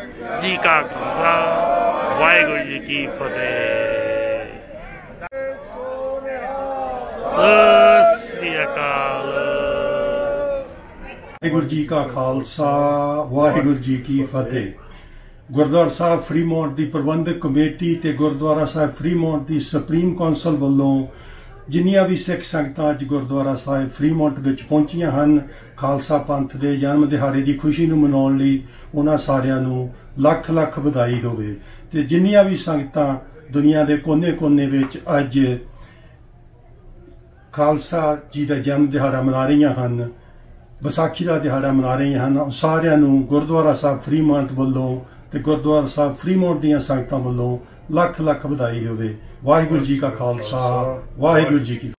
जी का खालसा वाहिगुरू जी की फतेह। सत श्री अकाल। वाहिगुरू जी का खालसा वाहिगुरू जी की फतेह। गुरुद्वारा साहब फ्रीमौंट की प्रबंधक कमेटी ते गुरुद्वारा साहब फ्रीमौंट की सुप्रीम कौंसल वालों जिन्नियां भी सिख संगतां अज गुरुद्वारा साहब फ्रीमौंट विच पहुंचियां हन खालसा पंथ दे जन्म दिहाड़े की खुशी नूं मनाउण लई उन्हां सारिआं नूं लख लख बधाई होवे। ते जिन्नियां भी संगतां दुनिया के कोने कोने विच अज खालसा जी का जन्म दिहाड़ा मना रही हन, विसाखी का दिहाड़ा मना रही हैं, सारिआं नूं गुरुद्वारा साहब फ्रीमौंट वालों ते गुरुद्वारा साहब फ्रीमौंट दीआं संगतां वालों लख लख बधाई होवे। वाहिगुरू जी का खालसा वाहिगुरू जी की।